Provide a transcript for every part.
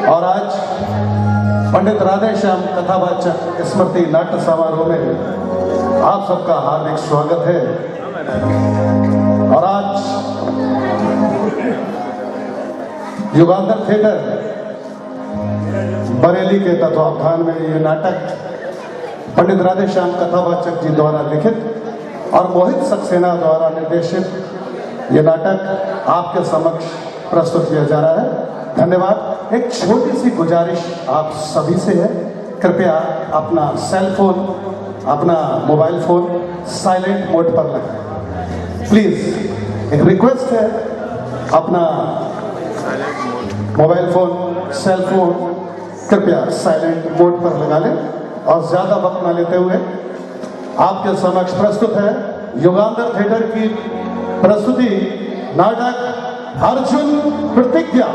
और आज पंडित राधेश्याम कथावाचक स्मृति नाट्य समारोह में आप सबका हार्दिक स्वागत है। और आज युगांतर थिएटर बरेली के तत्वावधान में ये नाटक पंडित राधेश्याम कथावाचक जी द्वारा लिखित और मोहित सक्सेना द्वारा निर्देशित ये नाटक आपके समक्ष प्रस्तुत किया जा रहा है। धन्यवाद। एक छोटी सी गुजारिश आप सभी से है, कृपया अपना सेल फोन, अपना मोबाइल फोन साइलेंट मोड पर लगाएं। प्लीज एक रिक्वेस्ट है, अपना मोबाइल फोन, सेल फोन कृपया साइलेंट मोड पर लगा लें। और ज्यादा वक्त न लेते हुए आपके समक्ष प्रस्तुत है युगांतर थिएटर की प्रस्तुति नाटक अर्जुन प्रतिज्ञा।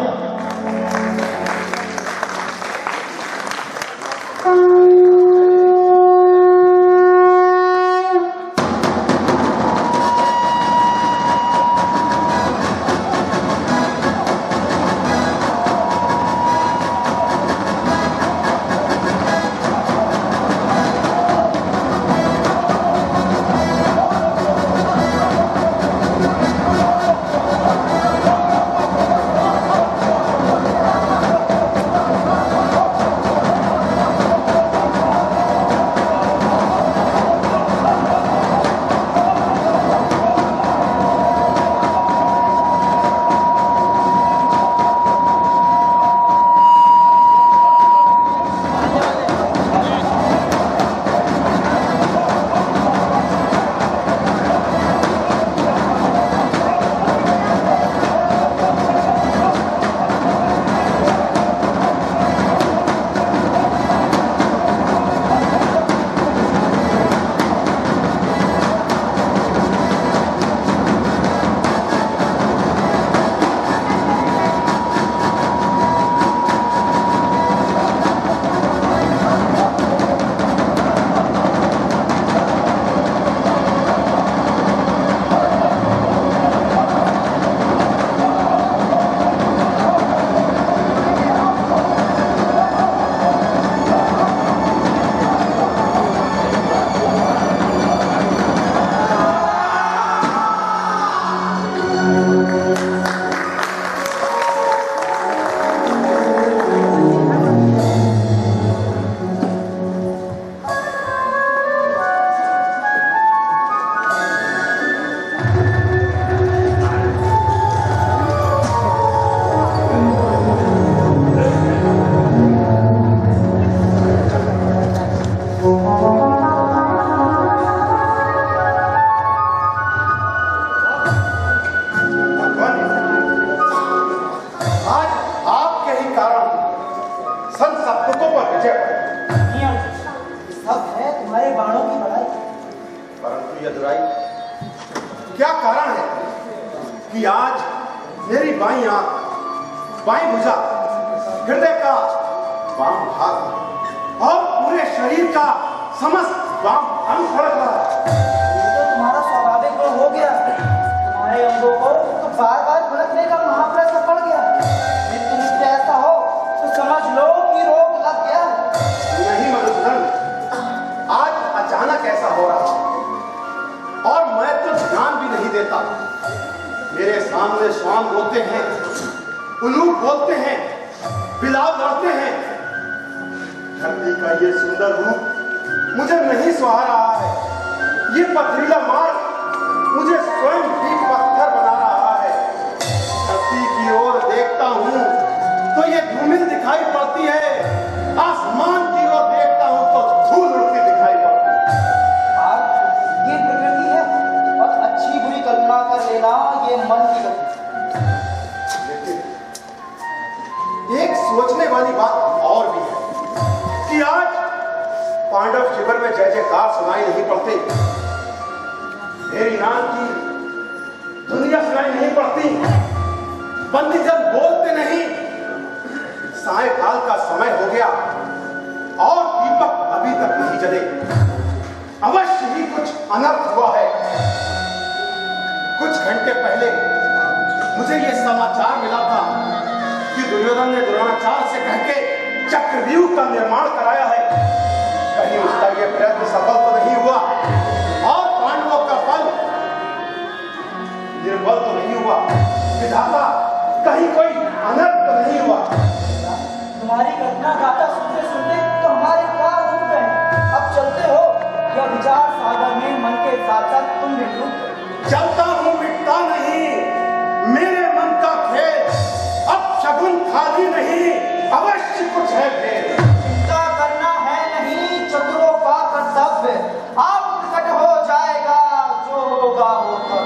क्या कारण है कि आज मेरी बाईं आंख, बाईं भुजा, हृदय का वाम भाग और पूरे शरीर का समस्त वाम अंग फड़क रहा है? ये तो तुम्हारा स्वाभाविक गुण हो गया। तुम्हारे अंगों को तो बार बार फड़कने का महाप्रश्न पड़ गया। यदि तुमसे ऐसा हो तो समझ लो कि रोग लग गया। नहीं मधुसूदन, आज अचानक ऐसा हो रहा और मैं तो ध्यान भी नहीं देता। मेरे सामने स्वाम रोते हैं, उलूक बोलते हैं, बिलाव लड़ते हैं। धरती का ये सुंदर रूप मुझे नहीं सुहा रहा है। ये पथरीला मार्ग मुझे स्वयं भी पत्थर बना रहा है। धरती की ओर देखता हूं तो ये धूमिल दिखाई पड़ती है, आसमान की ओर देखता हूं तो धूल उड़ती दिखाई पड़ती है। ये प्रकृति है और अच्छी बुरी कल्पना कर लेना ये मन की गति। लेकिन एक सोचने वाली बात और भी है कि आज पांडव शिविर में जय जयकार सुनाई नहीं पड़ते, मेरी नाम की दुनिया सुनाई नहीं पड़ती, बंदीजन बोलते नहीं। सायंकाल का समय हो गया और दीपक अभी तक नहीं जले। अवश्य ही कुछ अनर्थ हुआ है। कुछ घंटे पहले मुझे यह समाचार मिला था कि दुर्योधन ने द्रोणाचार्य से कह चक्रव्यूह का निर्माण कराया है, कहीं उसका यह प्रयत्न सफल तो नहीं हुआ और पांडवों का फल निर्बल तो नहीं हुआ? विधाता, कहीं कोई अनर्थ तो नहीं हुआ? तुम्हारी घटना गाथा सुनते सुनते तो हमारे प्राण उठ गए। अब चलते हो या विचार सागर में मन के साथ साथ तुम भी डूब गए? चलता हूं, मिटता नहीं। मेरे मन का खेल अब शगुन खाली नहीं, अवश्य कुछ है खेल। चिंता करना है नहीं चतुरों का कर्तव्य, आप प्रकट हो जाएगा जो होगा होगा।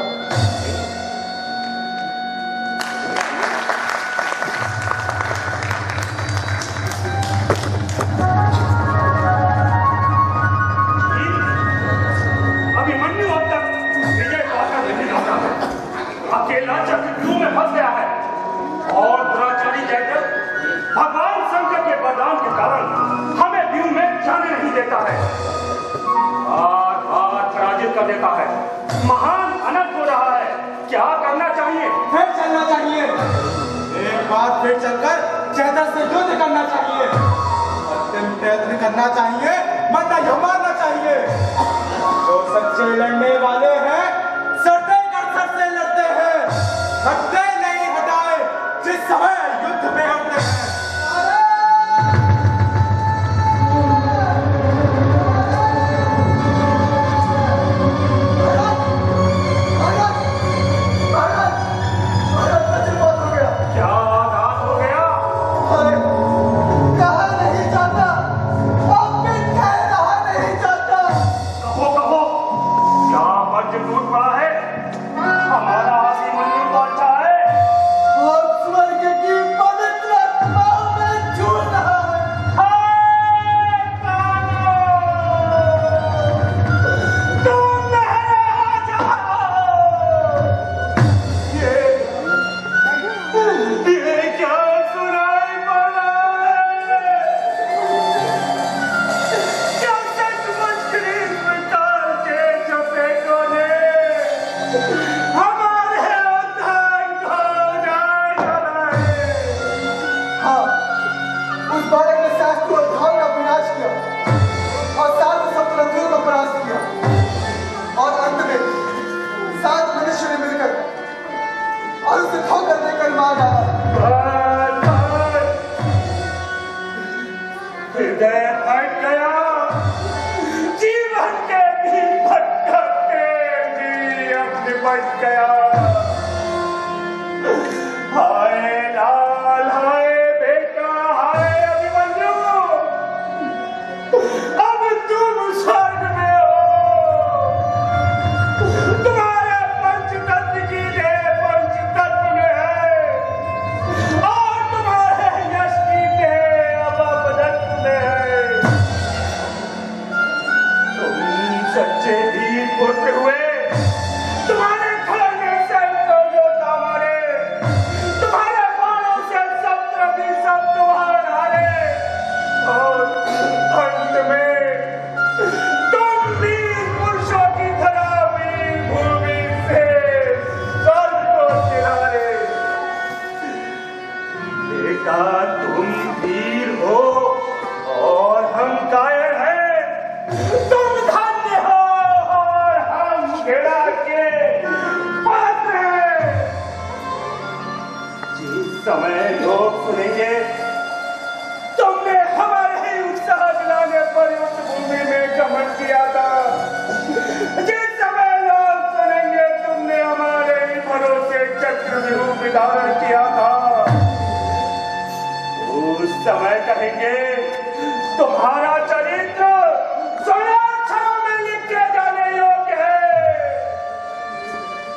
अभिमन्यु अब तक विजय पाकर नहीं लौटा है, अकेला चक्रव्यूह में फंस गया है और दुराचारी जयद्रथ भगवान शंकर के वरदान के कारण हमें व्यूह में जाने नहीं देता है, बार बार पराजित कर देता है। महान अनर्थ हो रहा है, क्या करना चाहिए? फिर चलना चाहिए, एक बार फिर चलकर जयद्रथ से युद्ध करना चाहिए, अंतिम प्रयत्न करना चाहिए, वरना यह मारना चाहिए। जो सच्चे लड़ने वाले हैं सटे कर सर से लड़ते हैं, हटते नहीं हटाए जिस समय युद्ध में हटते हैं। क्या आघात हो गया? कहा नहीं जाता, आपके कहा नहीं जाता। कहो कहो, क्या वज्र टूट पड़ा है? हमारा अभिमन्यु तो अच्छा है। और स्वर्ग की पवित्र आत्माओं में झूल रहा है। हाय कानो, तुम मेरे आ जाओ। ये क्या सुनाई पड़ा है? क्या सचमुच कृष्ण काल के चपेटों ने हमारे उद्धार को उजाड़ डाला है? हाँ, उस बालक ने शास्त्र और धर्म का विनाश किया और सात सप्तरंगियों को परास्त किया और अंत में 7 मनुष्य ने मिलकर और उसे ठोकर देकर मार डाला। हृदय फट गया, जीवन के भी भटकते जी अब निपट गया। हाय लाल, हाय बेटा, हाय अभिमन्यु, अब तुम स्वर्ग में हो। तुम्हारे पंचतत्व की देह पंचतत्व में है और तुम्हारे यश की देह अब अपदत्त में है। तुम सच्चे वीर पुत्र हुए, तुम्हारे खड़े से तो योद्धा मारे, तुम्हारे बाणों से शस्त्र भी सब तुम्हारे हारे और अंत में तुम वीर पुरुषों की तरह वीर भूमि से स्वर्ग को सिधारे। बेटा, तुम वीर हो और हम कायर हैं, तुम धन्य हो और हम घृणा के पात्र हैं। जिस समय लोग सुनेंगे तुमने हमारे ही उत्साह दिलाने पर युद्ध भूमि में गमन किया था, जिस समय लोग सुनेंगे तुमने हमारे ही भरोसे चक्रव्यूह विधारण किया था, उस समय कहेंगे तुम्हारा चरित्र स्वर्णाक्षरों में लिखे जाने योग्य है।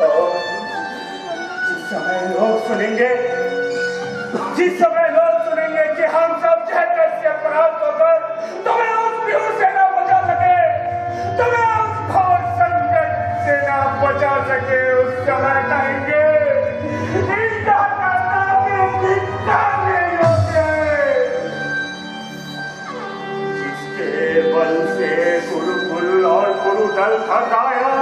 और जिस समय लोग सुनेंगे कि हम सब जयद्रथ से परास्त होकर तुम्हें उस व्यूह से ना बचा सके, तुम्हें उस घोर संकट से ना बचा सके, उस समय कहेंगे इनका कर्तव्य मिटाने योग्य है। जिसके बल से गुरुकुल और गुरुदल खटाया,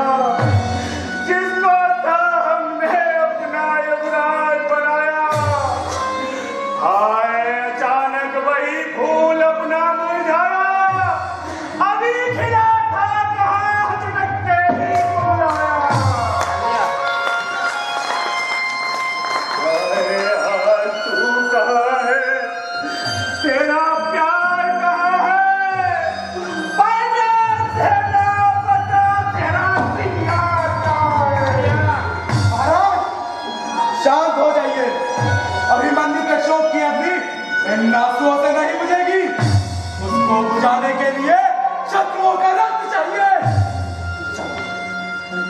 जिसको था हमने अपना युवराज बनाया, फूल अपना मुरझाया, अभी खिला था कहाँ चटकते ही बुलाया। अरे आज तू कहाँ है, तेरा प्यार कहाँ है, पहले तेरा बता तेरा सिंगार कहाँ है। महाराज शांत हो जाइए। अभिमन्यु के शोक की अग्नि इन आंसुओं से नहीं बुझेगी। उसको बुझाने के लिए शत्रुओं का रक्त चाहिए।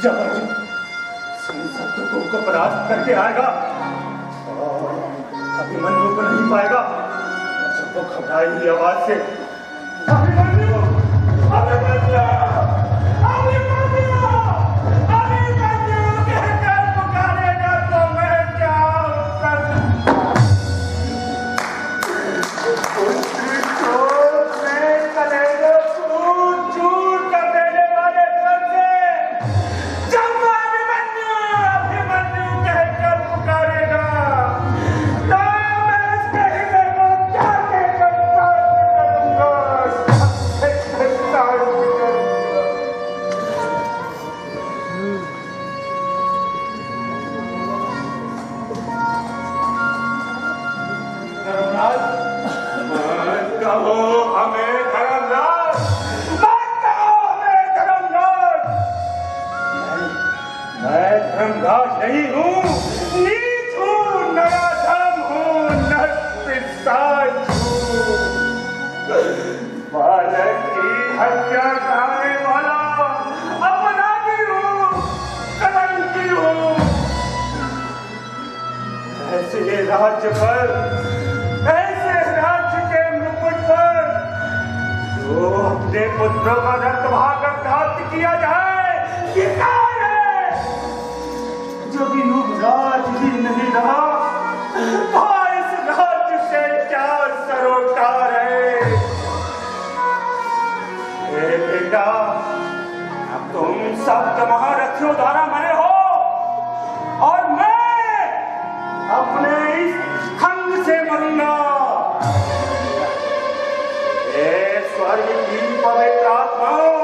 जब अर्जुन इन शत्रुओं को परास्त करके आएगा और अभिमन्यु को नहीं पाएगा, जब वो घबराई हुई आवाज से अभिमन्यु अभिमन्यु अभिमन्यु अभिमन्यु कहकर पुकारेगा तो मैं क्या उत्तर कलेजा चूर चूर कर देने वाले बंदे, जब अभिमन्यु अभिमन्यु कहकर पुकारेगा तो मैं उसके हृदय को जाके करूंगा। धर्मराज कहो हमें धर्मराज, मत कहो हमें धर्मराज। मैं धर्मराज नहीं हूँ, नीच हूँ, नराधम हूँ, नरपिशाच हूँ, बालक की हत्या करने वाला अपराधी हूँ, कलंकी हूँ। ऐसे राज्य पर, ऐसे राज्य के मुकुट पर जो अपने पुत्रों का रक्त बहाकर घात किया जाए, ये काय है। जब युवराज ही नहीं रहा तो इस राज्य से क्या सरोकार है। ए बेटा, तुम सब महारथियों द्वारा मरे हो और मैं अपने इस खंड से मरूंगा। ए स्वर्ग की पवित्र आत्माओं,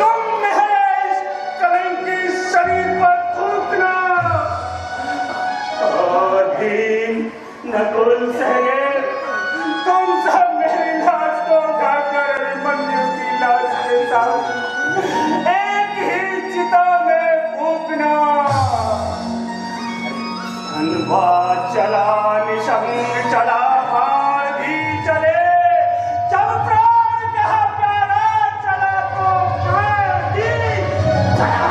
तुम मेरे इस कलंकी शरीर पर थूकना। और भीम, नकुल, सहदेव, तुम सब मेरी लाश को उठाकर अभिमन्यु की लाश के साथ एक ही चिता में फूंकना। धनवा चला, निशंग चला, बाण भी चले, जब प्राण कहा प्यारा चला तो प्राण भी चला।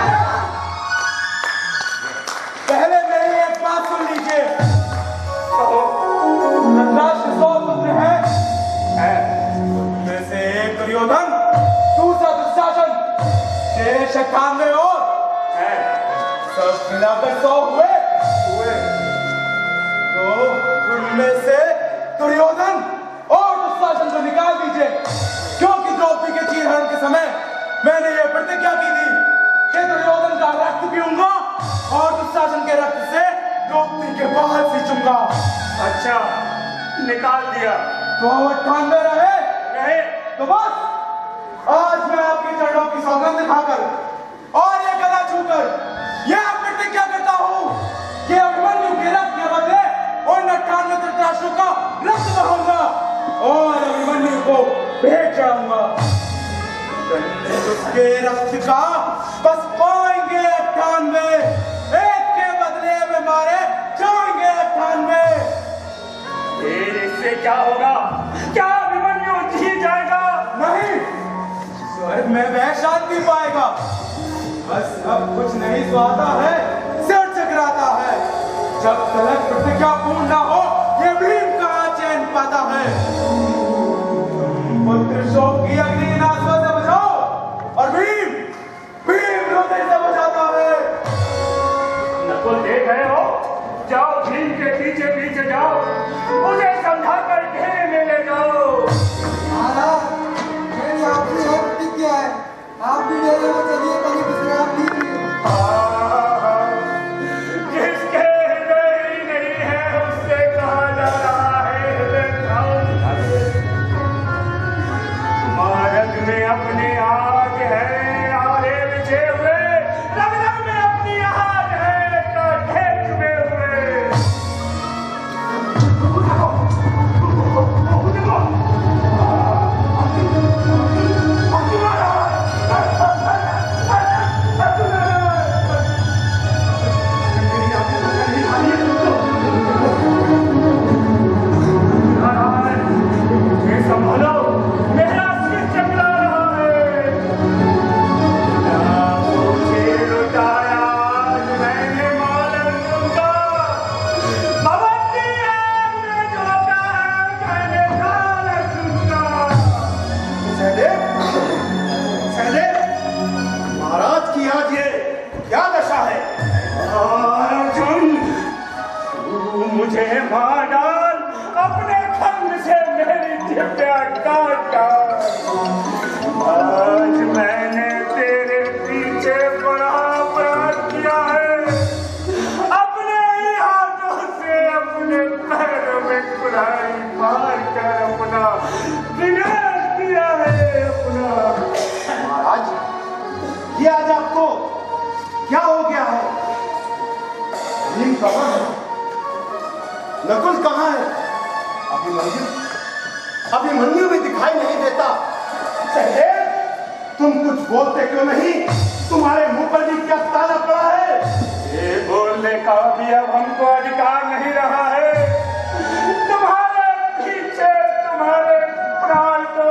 पहले मेरी एक बात सुन लीजिए। कहो। धृतराष्ट्र 100 पुत्र हैं, उनमें से एक दुर्योधन, दूसरा दुशासन, शेष 98 और सब मिलाकर 100 हुए। तो उनमें से दुर्योधन और दुशासन को निकाल दीजिए, क्योंकि द्रौपदी के चीरहरण के समय मैंने ये प्रतिज्ञा की थी कि दुर्योधन का रक्त पीऊंगा और दुशासन के रक्त से द्रौपदी के बाल सींचूंगा। अच्छा, निकाल दिया तो 98 रहे तो बस आज मैं आपके चरणों की सौगंध खाकर और ये गला छूकर यह प्रतिज्ञा करता हूँ कि अभिमन्यु के रक्त के बदले उन 98 धृतराष्ट्रों का रक्त बहाऊंगा और अभिमन्यु को भेंट चढ़ाऊंगा। उसके रक्त का बस पाएंगे 98, एक के बदले में मारे जाएंगे 98। फिर इससे क्या होगा? क्या अभिमन्यु जी जाएगा? नहीं, स्वर्ग में वह शांति पाएगा। बस अब कुछ नहीं सुहाता है, सिर चकराता है। जब तक प्रतिज्ञा पूर्ण ना हो, ये भीम कहाँ चैन पाता है। पुत्र शोक की अग्नि नासों से बचाओ और भीम हृदय से बचाता है। नकुल देख रहे हो? जाओ भीम के पीछे पीछे जाओ, उसे समझा कर घेरे में ले जाओ। महाराज, मेरी आपसे यह प्रतिज्ञा है, आप भी मेरे में चलिए, कहीं विश्राम लीजिए। जिसके हृदय ही नहीं है उससे अभिमन्यु भी दिखाई नहीं देता। सहदेव, तुम कुछ बोलते क्यों नहीं? तुम्हारे मुंह पर भी क्या ताला पड़ा है? ये बोलने का भी अब हमको अधिकार नहीं रहा है। तुम्हारे पीछे तुम्हारे प्राण को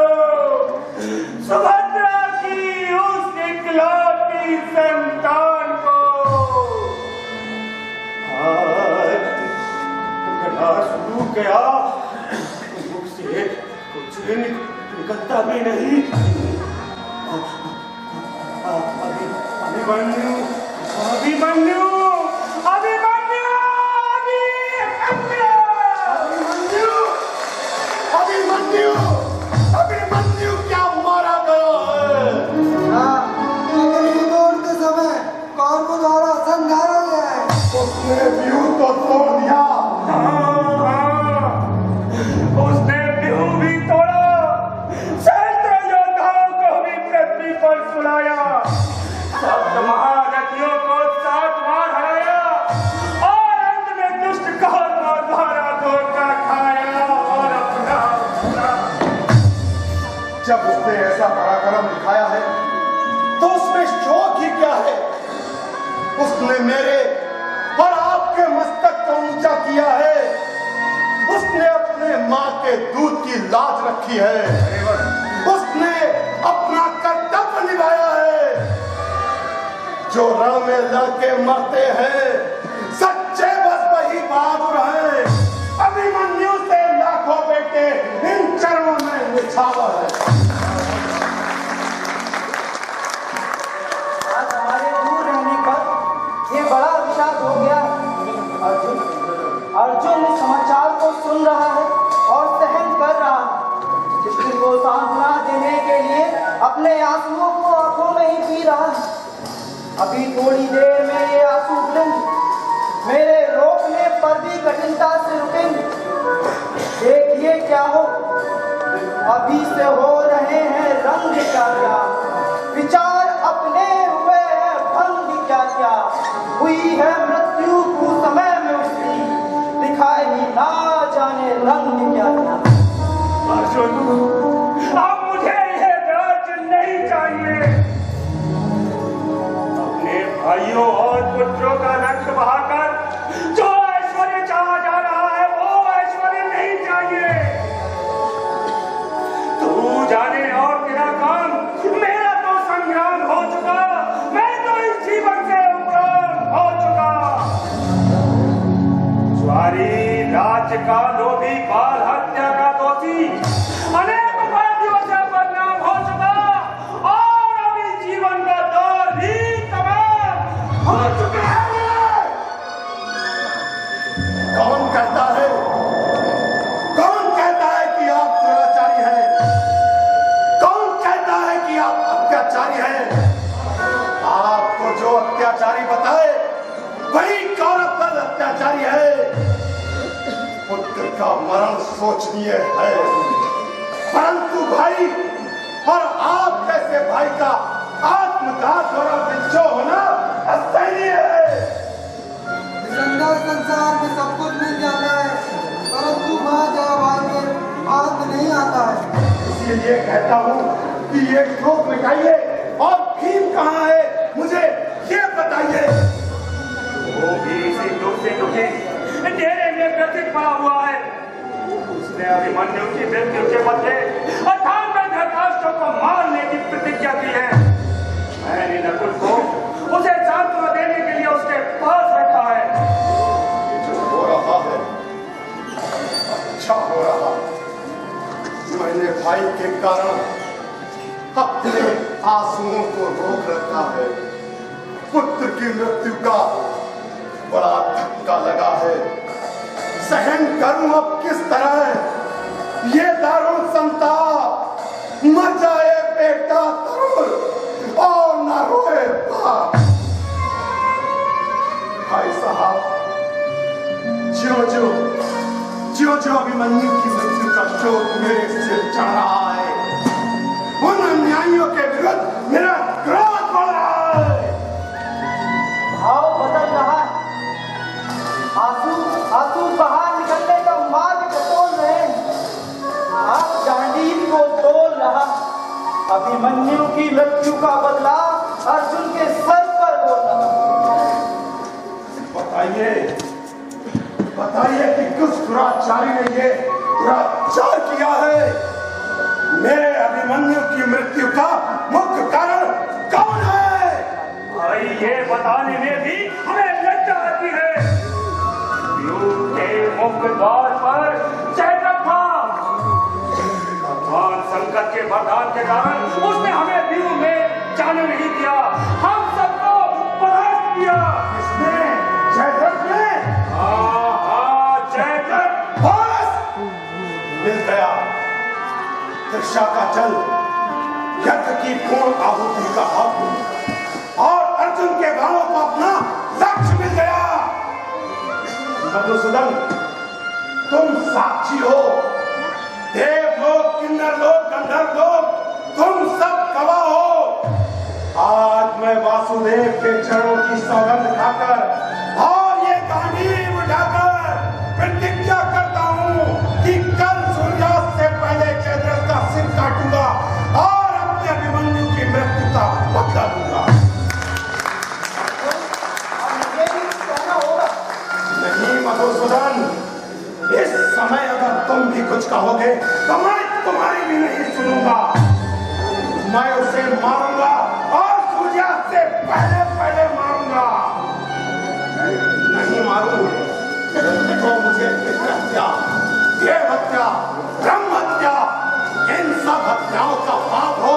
सुभद्रा की उस इकलौती संतान को शुरू गया, मुख से कुछ निकलता भी नहीं। अभिमन्यु अभिमन्यु अभिमन्यु अभिमन्यु अभिमन्यु क्या मारा गया है? तोड़ते समय कौरवों द्वारा संघारा गया है। उसने व्यूह तो तोड़ दिया। उसने व्यूह भी तोड़ा, सहस्त्र योद्धाओं को भी पृथ्वी पर सुलाया, सप्त महारथियों को 7 बार हराया और अंत में दुष्ट कौरवों द्वारा धोखा खाया और अपना जब उसने ऐसा पराक्रम दिखाया है तो उसमें शोक ही क्या है? उसने मेरे और आपके मस्तक को ऊंचा किया है। उसने अपने माँ के दूध की लाज रखी है। उसने अपना कर्तव्य निभाया है। जो रण में लड़के मरते हैं सच्चे बस वही बहादुर हैं। अभिमन्यु से लाखों बेटे इन चरणों में निछावर है। आज हमारे दूर रहने पर ये बड़ा विषाद हो गया। अर्जुन इस समाचार को सुन रहा है और सहन कर रहा है। जिसकी को सांत्वना देने के लिए अपने आंसुओं को आंखों में ही पी रहा है। अभी थोड़ी देर में ये आंसू रुकेंगे, मेरे रोकने पर भी कठिनता से रुकेंगे। देखिए क्या हो, अभी से हो रहे हैं रंग क्या क्या, विचार अपने हुए हैं भंग क्या क्या। हुई है मृत्यु को समय में उसकी, दिखाए ही ना जाने रंग क्या क्या। अर्जुन, अब मुझे यह राज्य नहीं चाहिए। अपने भाइयों और पुत्रों का रक्त बहाकर जो ऐश्वर्य चाहा जा रहा है वो ऐश्वर्य नहीं चाहिए। तू जाने और तेरा काम, मेरा तो संग्राम हो चुका। मैं तो इस जीवन से उपराम हो चुका। ज्वारी राज्य का लोभी, बाल हत्या का दोषी, अनेक अपराधियों से बदनाम हो चुका और अभी जीवन का दौर भी तमाम हो चुका है। कौन कहता है कि आप दुराचारी हैं? कौन कहता है कि आप अत्याचारी हैं? आपको जो अत्याचारी बताए वही कौरव दल अत्याचारी है। पुत्र का मरण सोचनीय है, परंतु भाई और आप जैसे भाई का आत्मघात और विद्रोह होना असहनीय है। संसार में सब कुछ मिल जाता है, परंतु मां जया भाई में हाथ नहीं आता है। इसलिए कहता हूँ कि ये शोक मिटाइए और भीम कहाँ है मुझे ये बताइए। वो भी इसी दुख से दुखी डेरे में व्यथित पड़ा हुआ है। उसने अभिमन्यु की मृत्यु के बदले 98 धृतराष्ट्रों को मारने की प्रतिज्ञा की है। मैंने नकुल को उसे सांत्वना देने के लिए उसके पास रखा है। ये जो हो रहा है अच्छा हो रहा। मैंने भाई के कारण अपने आंसुओं को रोक रखा है। पुत्र की मृत्यु का बड़ा धक्का लगा है। सहन करूं अब किस तरह ये दारुण संताप। मर जाए बेटा तरुण और न रोए बाप। भाई साहब, जो अभिमन्यु की मृत्यु का शोक मेरे सिर चढ़ रहा है, उन अन्यायियों के विरुद्ध मेरा क्रोध बढ़ रहा है। भाव बदल रहा है, आंसू बाहर निकलने का मार्ग बटोर रहे हैं। अभिमन्यु की मृत्यु का बदला अर्जुन के सर पर बोला। बताइए कि किस दुराचारी ने ये दुराचार किया है? मेरे अभिमन्यु की मृत्यु का मुख्य कारण कौन है? भाई ये बताने में भी हमें लज्जा आती है। युद्ध के मुख्य द्वार पर जयद्रथ था। भगवान शंकर के वरदान के कारण उसने हमें व्यूह में जाने नहीं दिया, हम सबको परास्त किया। किसने? जयद्रथ ने? हाँ, जयद्रथ। बस मिल गया। त्रिशा का जल यज्ञ की पूर्ण आहुति का हक और अर्जुन के बाणों को अपना लक्ष्य मिल गया। मधुसूदन, तुम साक्षी हो। देवलोक, किन्नर लोक, गंधर्व लोक, तुम सब गवाह हो। आज मैं वासुदेव के चरणों की सौगंध खाकर और ये गांडीव उठाकर प्रतिज्ञा करता हूं कि कल सूर्यास्त से पहले जयद्रथ का सिर काटूंगा और अपने अभिमन्यु की मृत्यु का बदला लूंगा। नहीं मधुसूदन, इस समय अगर तुम भी कुछ कहोगे तो मैं तुम्हारी भी नहीं सुनूंगा। मैं उसे मारूंगा और सूर्यास्त से पहले मारूंगा। नहीं मारूं तो मुझे हत्या, देव हत्या, ब्रह्म हत्या, इन सब हत्याओं का पाप हो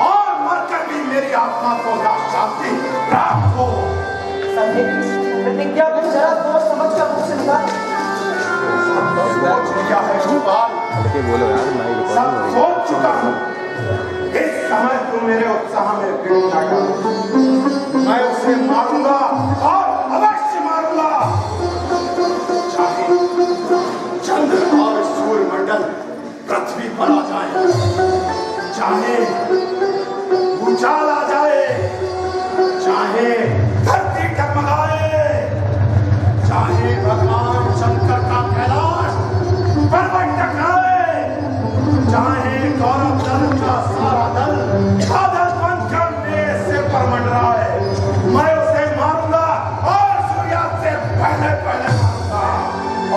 और मरकर भी मेरी आत्मा को शांति प्राप्त हो। प्रतिज्ञा को जरा सोच समझ कर मुझसे निकाल। सोच लिया है गोपाल, सब सोच चुका हूँ। इस समय तुम मेरे उत्साह में विघ्न न करो। मैं उसे मारूंगा और अवश्य मारूंगा। चाहे चंद्र और सूर्य मंडल पृथ्वी पर आ जाए, चाहे भूचाल आ जाए, चाहे धरती डगमगाए, चाहे भगवान शंकर का कैलाश पर्वत टकराए, चाहे गौरव दल का सारा दल बादल बनकर मेरे सिर पर मंडराए, मैं उसे मारूंगा और सूर्यास्त से पहले मारूंगा।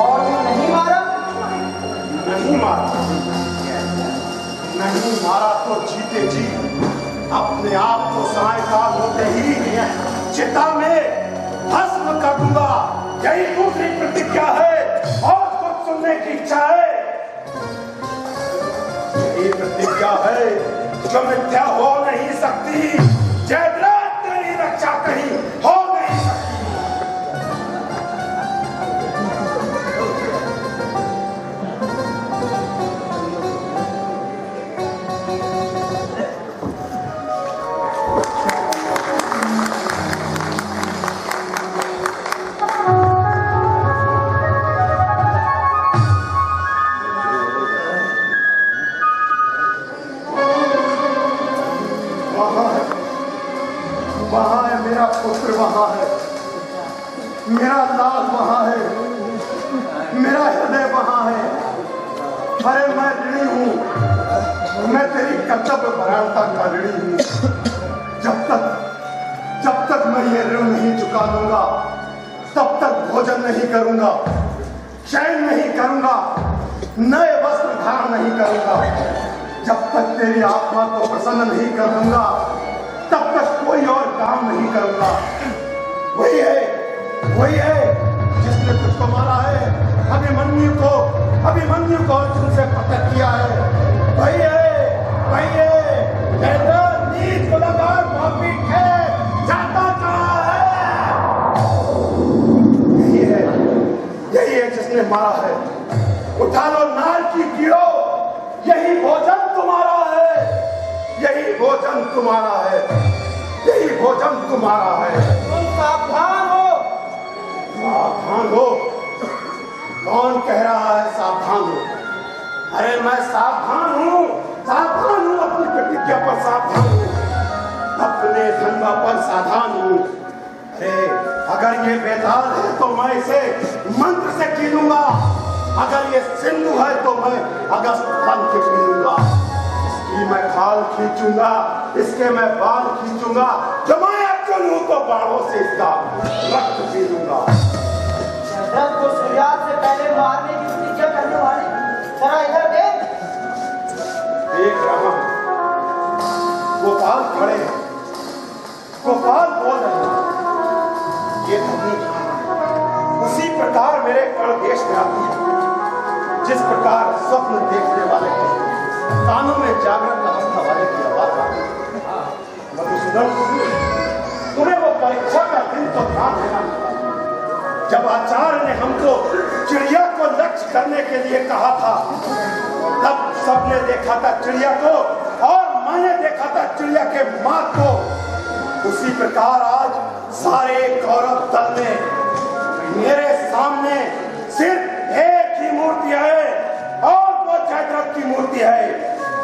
और जो नहीं मारा? नहीं मारा तो जीते जी अपने आप को सायकाल होते ही चिता में भस्म कर दूंगा। यही दूसरी प्रतिज्ञा है और कुछ सुनने की इच्छा है। यही प्रतिज्ञा है जो मिथ्या हो नहीं सकती। जयद्रथ तेरी रक्षा कहीं हो नहीं सकती। वहां है मेरा पुत्र, वहां है मेरा लाल, वहां है मेरा हृदय, वहां है। अरे मैं ऋणी हूं, मैं तेरी कर्तव्य परायणता का ऋणी हूं। जब तक मैं ये ऋण नहीं चुका लूंगा तब तक भोजन नहीं करूंगा, चैन नहीं करूंगा, नए वस्त्र धारण नहीं करूंगा। जब तक तेरी आत्मा को प्रसन्न नहीं कर दूंगा तब तक कोई और काम नहीं करूंगा। वही है जिसने तुझको मारा है, अभिमन्यु को तुमसे पकड़ किया है। वही है जयद्रथ नीच गुलागार पापी है, जाता कहाँ है? यही है जिसने मारा है। उठा लो नाल की कीड़ो, यही भोजन तुम्हारा है, यही भोजन तुम्हारा है, यही भोजन तुम्हारा है। तुम सावधान हो। सावधान हो? कौन कह रहा है सावधान हो? अरे मैं सावधान हूँ अपनी प्रतिज्ञा पर सावधान हूँ, अपने धंधा पर सावधान हूँ। अरे अगर ये बेताल है तो मैं इसे मंत्र से कीनूंगा, अगर ये सिंधु है तो मैं अगस्त बन के पीऊंगा। इसकी मैं खाल खींचूंगा, इसके मैं बाल खींचूंगा, जब मैं अर्जुन हूं तो बाणों से इसका रक्त पी लूंगा। शरद को सूर्यास्त से पहले मारने की प्रतिज्ञा करने वाले जरा इधर देख। देख रहा हूं, गोपाल खड़े हैं, गोपाल बोल रहे हैं, ये धरनी उसी प्रकार मेरे कण देश में आती है जिस प्रकार स्वप्न देखने वाले कानों में जागरण अवस्था वाले की आवाज आती है। मधुसूदन, तुम्हें वो परीक्षा का दिन तो ध्यान देना, जब आचार्य ने हमको चिड़िया को लक्ष्य करने के लिए कहा था, तब सबने देखा था चिड़िया को और मैंने देखा था चिड़िया के मां को। उसी प्रकार आज सारे कौरव दल में मेरे सामने सिर्फ एक ही मूर्ति है और वो जयद्रथ की मूर्ति है।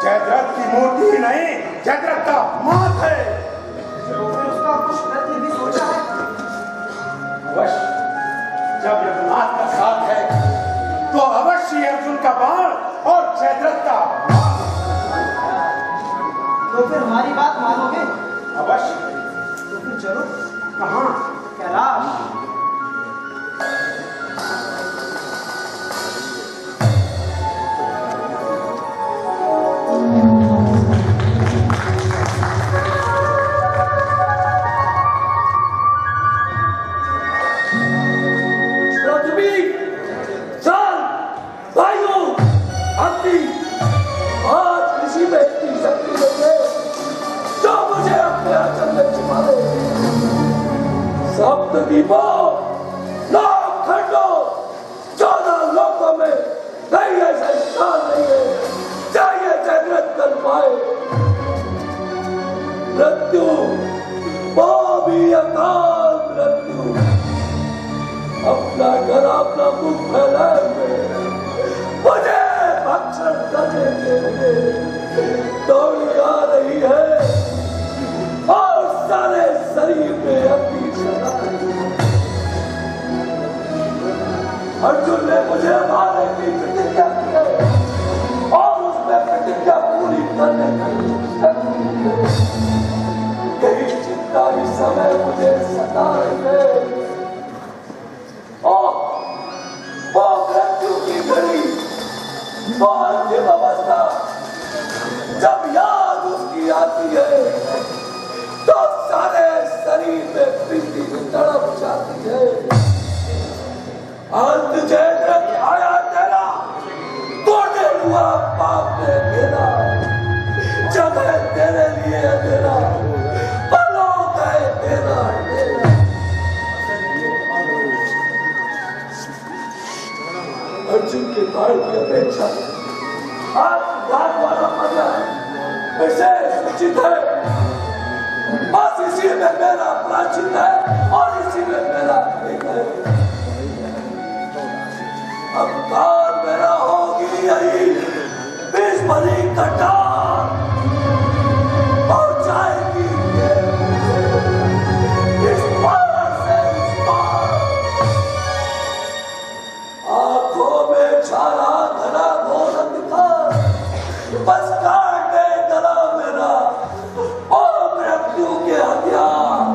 जयद्रथ की मूर्ति ही नहीं, जयद्रथ का माथ है। तो फिर उसका कुछ प्रति भी सोचा है? अवश्य, जब यज्ञनाथ का साथ है तो अवश्य अर्जुन का बाण और जयद्रथ का माथ। तो फिर हमारी बात मानोगे? अवश्य। तो फिर चलो। कहाँ? कैलाश। सप्तद्वीपों, नौ खंडों, 14 लोकों में कहीं ऐसा स्थान नहीं है जहाँ ये जयद्रथ कर पाए। मृत्यु, वो भी अकाल मृत्यु, अपना घर अपना मुख फैलाए हुए मुझे भक्षण करने के लिए दौड़ी आ रही है और सारे शरीर में अपनी अर्जुन ने मुझे मारने की प्रतिज्ञा की है और उसमें प्रतिज्ञा पूरी करने की यही चिंता इस समय मुझे सता रही है। और वो मृत्यु की घड़ी, वो अंतिम अवस्था जब याद उसकी आती है तो सारे शरीर में प्रीति की तड़प जाती है। अंत जयद्रथ आया तेरा, तोड़े हुआ पाप ने घेरा, जगह तेरे लिए अंधेरा, पलों गए तेरा डेरा। अर्जुन के काल की अपेक्षा आत्मघात वाला मजा विशेष उचित है। बस इसी में मेरा प्राचित है और इसी में मेरा एक है। अब काल मेरा होगी यही भीष्मरी कटार पहुंचाएगी इस पार से उस पार। आंखों में छाला धरा घोर अंधकार, बस काट दे गला मेरा और मृत्यु के हथियार।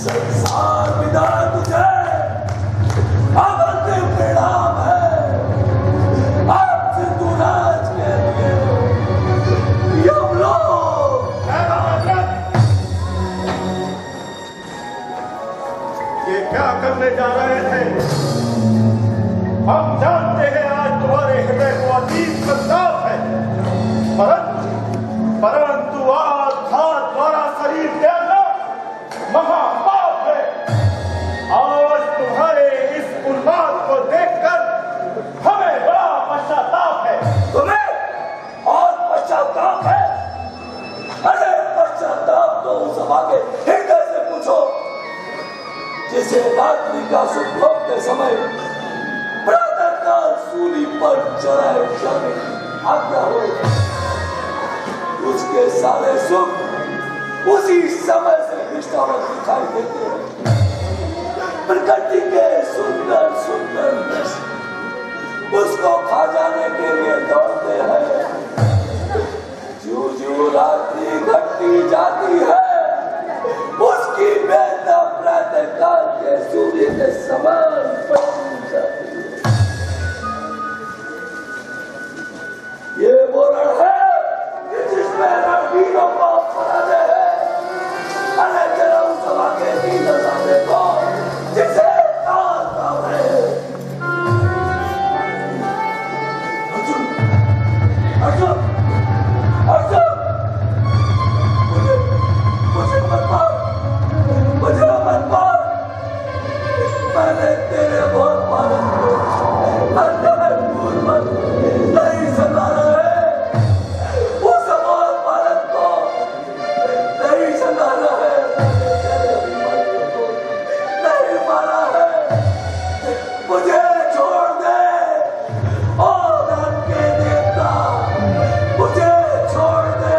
संसार विदा तुझे अब अंतिम परिणाम है। अब सिंधुराज के लिए यमलोक। ये क्या करने जा रहे थे? हम जानते हैं आज तुम्हारे हृदय को अतीत संताप है, परंतु आज घात द्वारा शरीर त्यागना महापाप है। आज तुम्हारे इस उन्माद को देखकर हमें बड़ा पश्चाताप है। तुम्हें और पश्चाताप है? अरे पश्चाताप तो उस आगे हृदय से पूछो जिसे रात्रि का सुख भोगते समय प्रातःकाल सूली पर चढ़ाए जाने की आज्ञा हो। उसके सारे सुख उसी समय से निष्ठावत दिखाई देते हैं। प्रकृति के सुंदर सुंदर उसको खा जाने के लिए दौड़ते हैं। समान पड़ती जाती है। ये वो रण है कि जिसमें रणवीरों को पराजय है, अरे जन्म सभा के वीर सामने को जिसे ताल ताल है। अर्जुन, अर्जुन, अर्जुन, मुझे मत मार, मुझे मत मार। मैंने तेरे बहुत पालन को पूर्वक नहीं संभाला है, उस बहुत पालन को नहीं संभाला है, नहीं मारा है। मुझे छोड़ दे ओ धन के देवता, मुझे छोड़ दे।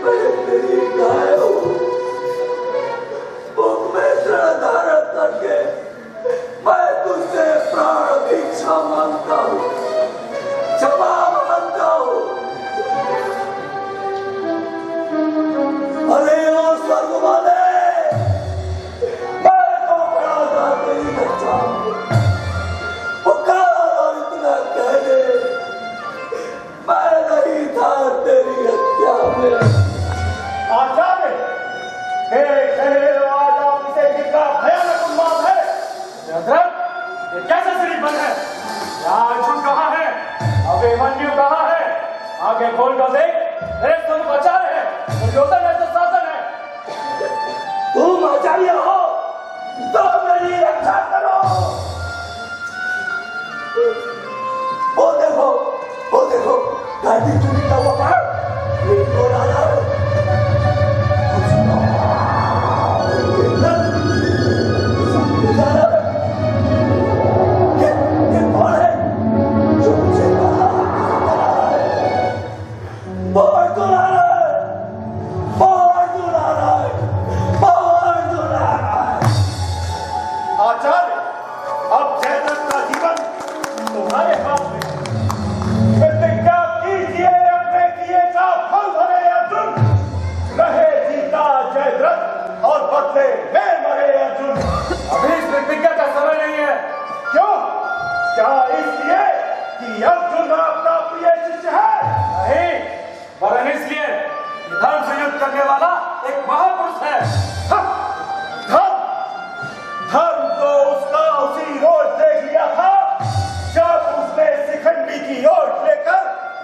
मैं तेरी गाय हूँ, भूख में ऋण धारण करके मैं तुझसे प्राण भिक्षा मांगता हूँ, क्षमा मांगता हूँ। अरे ओ स्वर्ग वाले, मैं तो बड़ा था तेरी बच्चा, पुकार और इतना कह दे, मैं नहीं था तेरी हत्या में। आचार्य, देख रहे हो आज आप इसे कितना भयानक उन्माद है। जयद्रथ, ये कैसा शरीफपन है? यहाँ अर्जुन कहाँ है? अभिमन्यु कहाँ है? आगे खोल कर देख, एक तुम आचार्य है, दुर्योधन है तो शासन है। तुम आचार्य हो तो मेरी रक्षा करो। वो देखो गाड़ी चुरी का वो पार ये तो राजा है। ये कौन है जो मुझे कहा है? वो अर्जुन आ रहा है, वो अर्जुन आ रहा है, वो अर्जुन आ रहा है। आचार्य, अब जयद्रथ का जीवन तुम्हारे हाथ में। प्रतिज्ञा कीजिए, अपने किए का फल भरे अर्जुन। रहे जीता जयद्रथ और बदले वे मरे अर्जुन। अभी इस प्रतिज्ञा का समय नहीं है। क्यों? क्या इसलिए कि अर्जुन आपका प्रिय शिष्य है? नहीं, वरन इसलिए कि धर्म से युद्ध करने वाला एक महापुरुष है। धर्म तो उसका उसी रोज देख लिया था जब उसने शिखंडी की ओट लेकर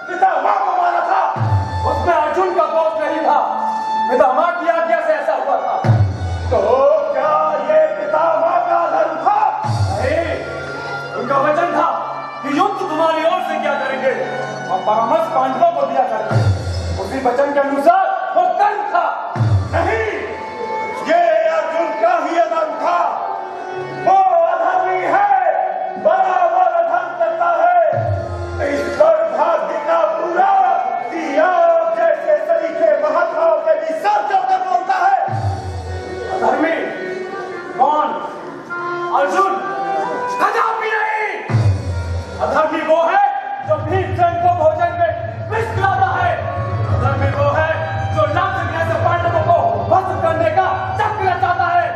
पितामह को मारा था। उसमें अर्जुन का दोष नहीं था, पितामह की आज्ञा से ऐसा हुआ था। तो क्या ये पितामह का धर्म था? नहीं, उनका वचन था कि युद्ध तुम्हारी ओर से क्या करेंगे और परामर्श पांडवों को दिया करेंगे। उसी वचन के अनुसार वो कर्म था। नहीं, ये अर्जुन का ही अधर्म था। वो अधर्मी है, बराबर अधर्म करता है। इस दुर्भाग्य का पूरा कि आप जैसे सरीखे महात्माओं के भी सर चढ़कर बोलता है। अधर्मी कौन? अर्जुन? कदापि नहीं। अधर्मी वो है जो भीमसेन को भोजन में विष खिलाता है। अधर्मी वो है जो लाक्षणिक से पांडवों को भस्म करने का चक्र रचाता है।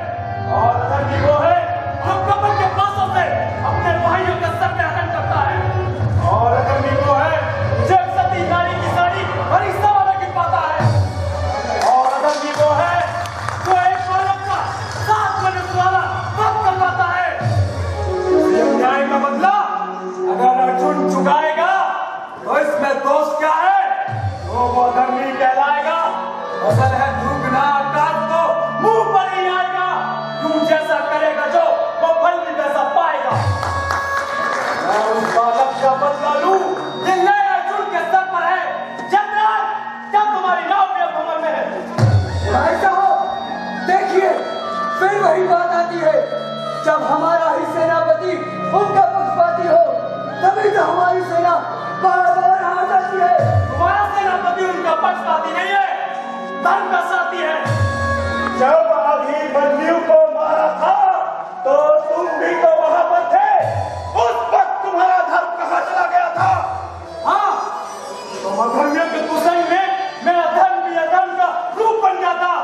और अधर्मी वो है जो कपट के पासों से अपने भाइयों का सत्याहरण करता है। और अधर्मी वो है जो एक सती नारी की साड़ी हरी सभा में गिरवाता है। और अधर्मी वो है जो एक बालक का 7 मनुष्य वाला वध करवाता है। इस न्याय का बदला अगर अर्जुन चुकाएगा तो इसमें दोष क्या है? तो वो अधर्मी कहलाएगा। असल है दुगना आकाश तो मुंह पर ही आएगा। तू जैसा करेगा जो वो फल भी वैसा पाएगा। मैं उस बालक का बदला लूं, ये नए अर्जुन के सर पर है। जयद्रथ, क्या तुम्हारी नाव भी अब भंवर में है? ऐसा हो, देखिए फिर वही बात आती है। जब हमारा ही सेनापति उनका पक्षपाती हो तभी तो हमारी सेना बार-बार हार जाती है। तुम्हारा सेनापति उनका पक्षपाती नहीं है, धर्म का साथी है। जब अभिमन्यु को मारा था तो तुम भी तो वहां पर थे। उस वक्त तुम्हारा धर्म कहां चला गया था? हाँ, तुम अधर्मियों के कुसंग में मेरा धर्म भी अधर्म का रूप बन गया था।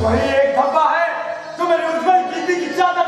वही एक धब्बा है जो मेरे उज्जवल कीर्ति की ज्यादा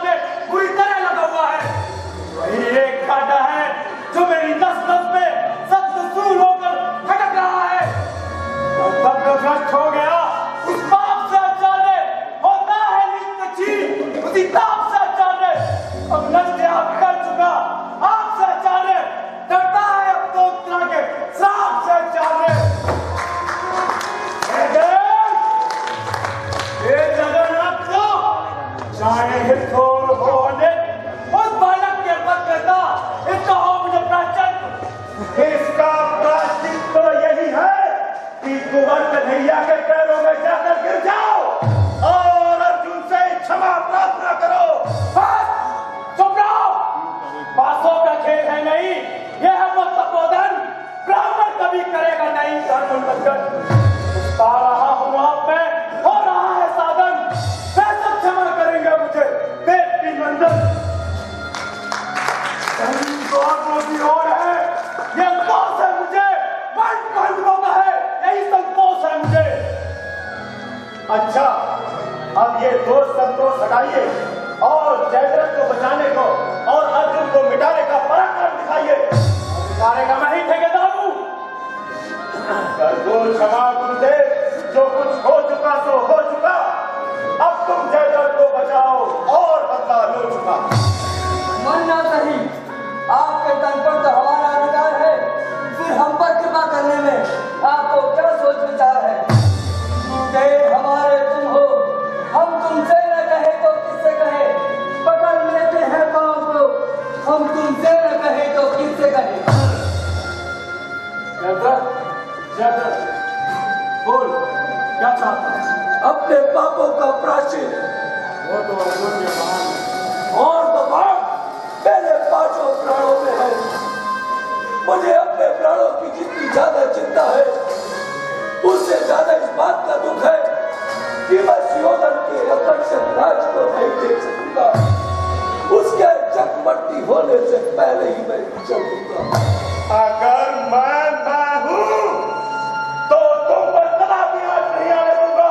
मन लगकर पा रहा हूँ आप में हो रहा है साधन। कैसे क्षमा करेंगे मुझे पेट की मंजिल की ओर है। ये संतोष है मुझे, मन कंठ है, यही संतोष है मुझे। अच्छा, अब ये दोष संतोष हटाइए और जयद्रथ को बचाने को और अर्जुन को मिटाने का पराक्रम दिखाइए। दिखाने का मैं ही ठेकेदार हूँ। कर दो क्षमा गुरुदेव, जो कुछ हो चुका तो हो चुका। अब तुम जयद्रथ को बचाओ और बदला लो चुका। मरना सही, आपके तन पर तो हमारा अधिकार है, फिर हम पर कृपा करने में आपको क्या सोच विचार है? गुरुदेव हमारे तुम हो, हम तुमसे न कहे तो किससे कहे? पकड़ लेते हैं पाँव को, हम तुमसे न कहे तो किससे कहे? बोल क्या चाहता है? अपने पापों का प्रायश्चित वो तो अर्जुन के महान और भगवान मेरे पांचों प्राणों में है। मुझे अपने प्राणों की जितनी ज्यादा चिंता है, उससे ज्यादा इस बात का दुख है कि मैं सुयोधन के रक्षक राज को नहीं देख सकूंगा। उसके चकमट्टी होने से पहले ही मैं चल दूंगा। अगर मैं हूं तो तुम पर कदापि हाथ नहीं आने दूंगा।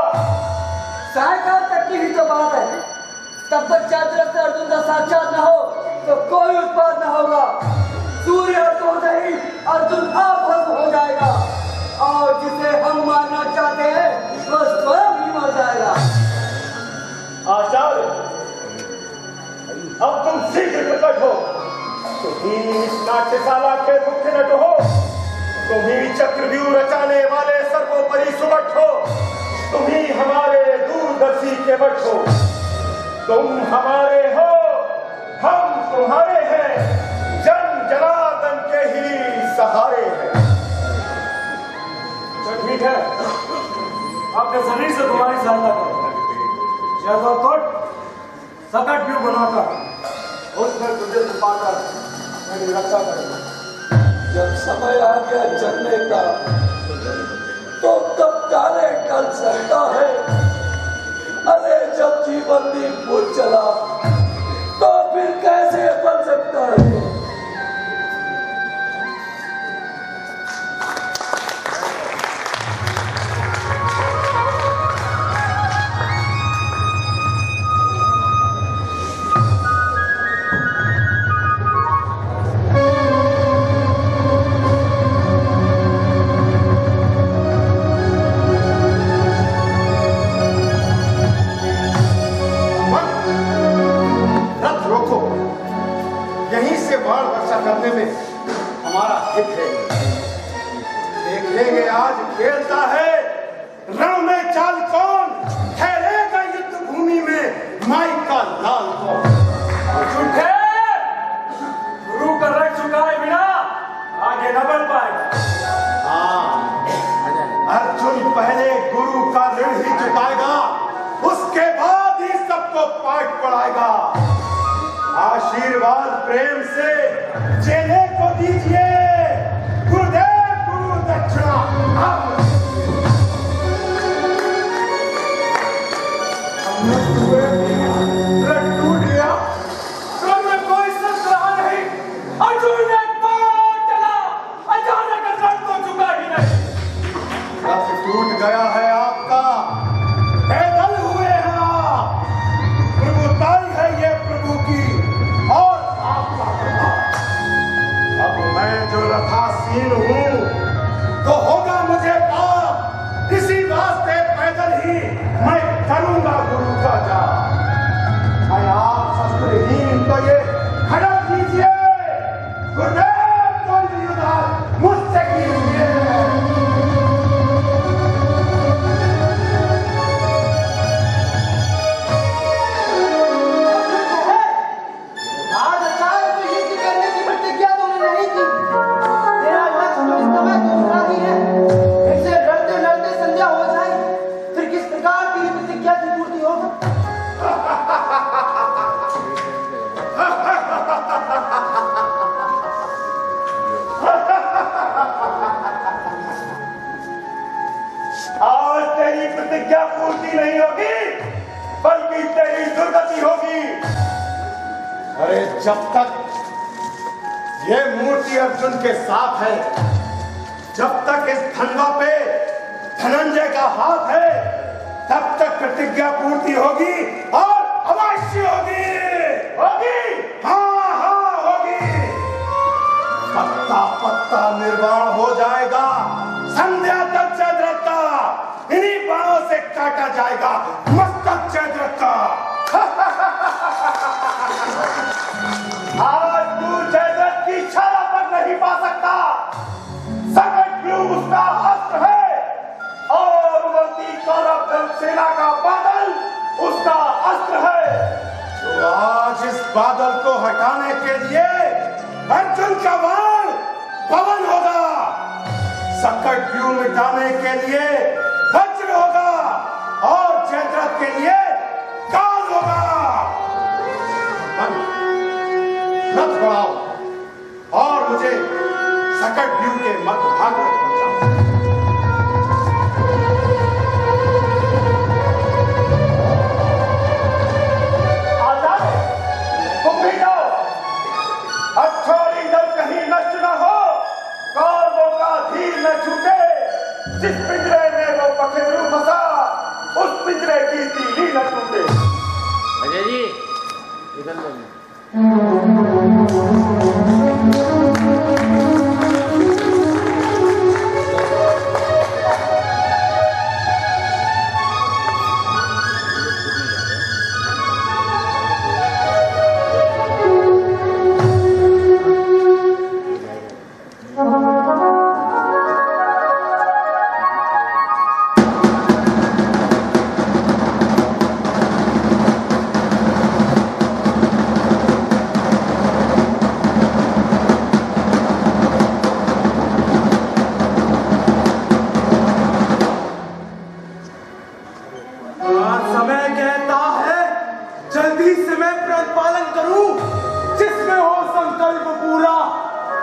सायकाल तक की ही तो बात है, तब तक जयद्रथ से अर्जुन का साक्षात न हो तो कोई उत्पाद न होगा। सूर्य तो नहीं, अर्जुन आप भस्म हो जाएगा और जिसे हम मारना चाहते हैं वह स्वयं ही मर जाएगा। आचार्य, अब तुम शीघ्र प्रकट हो। तुम ही इस नाट्यशाला के मुख्य नट हो। तुम ही चक्रव्यूह रचाने वाले सर्वोपरि सुबट हो। तुम ही हमारे दूरदर्शी के वट हो। तुम हमारे हो, हम तुम्हारे हैं, जन जनार्दन के ही सहारे हैं। तो ठीक है, अपने शरीर से तुम्हारी सहायता करो। सकट व्यू बनाकर उसमें तुझे छुपाकर मेरी रक्षा करेगा। जब समय आ गया चलने का तो कब जाने टल सकता है। अरे जब जीवन दीप बुझ चला तो फिर कैसे बन सकता है। करने में हमारा हित है। देख लेंगे आज खेलता है रण में चाल कौन, ठहरेगा युद्ध भूमि में माई का लाल कौन। झूठे गुरु का रख चुका है बिना आगे न बढ़ पाएगा। हाँ, अर्जुन पहले गुरु का ऋण ही चुकाएगा, उसके बाद ही सबको पाठ पढ़ाएगा। आशीर्वाद प्रेम से चेले को दीजिए। गुरुदेव गुरु दक्षिणा आप। टूट गया, रण में कोई शस्त्र रहा नहीं। अर्जुन ने पार चला, अचानक रण को झुका ही नहीं। रथ टूट गया है आपका, पैदल हुए हैं आप। प्रभुताई है ये प्रभु की और आपका प्रभाव। अब मैं जो रथासीन हूं तो होगा मुझे पाप। इसी वास्ते पैदल ही मैं करूंगा गुरु का जाप। मैं आप शस्त्रहीन तो ये खड़ा कीजिए। गुरुदेव द्वंद्व युद्ध मुझसे कीजिए। उन्नति नहीं होगी बल्कि तेरी दुर्गति होगी। अरे जब तक ये मूर्ति अर्जुन के साथ है, जब तक इस धनवा पे धनंजय का हाथ है, तब तक प्रतिज्ञा पूर्ति होगी और अवश्य होगी। होगी, हाँ हाँ होगी। पत्ता पत्ता निर्वाण हो जाएगा, संध्या तक जयद्रथ का इन्हीं बाणों से काटा जाएगा मस्तक जयद्रथ का। आज तू जयद्रथ की छाया पर नहीं पा सकता। सकट व्यू उसका अस्त्र है और उमरती कौरव दल सेना का बादल उसका अस्त्र है। तो आज इस बादल को हटाने के लिए अर्जुन का बाण पवन होगा, सकट व्यू मिटाने के लिए वज्र होगा और जयद्रथ के लिए काल होगा। रथ बढ़ाओ और मुझे सकट व्यू के मध्य भाग तक पहुंचाओ। आजाद, तुम भी जाओ। अच्छोरी दल कहीं नष्ट न हो, कौरवों का धीर न छूटे। जिस पिंजरे में वो पखेरु फंसा, उस पिंजरे की तीली न टूटे। अजय जी इधर बोलिए।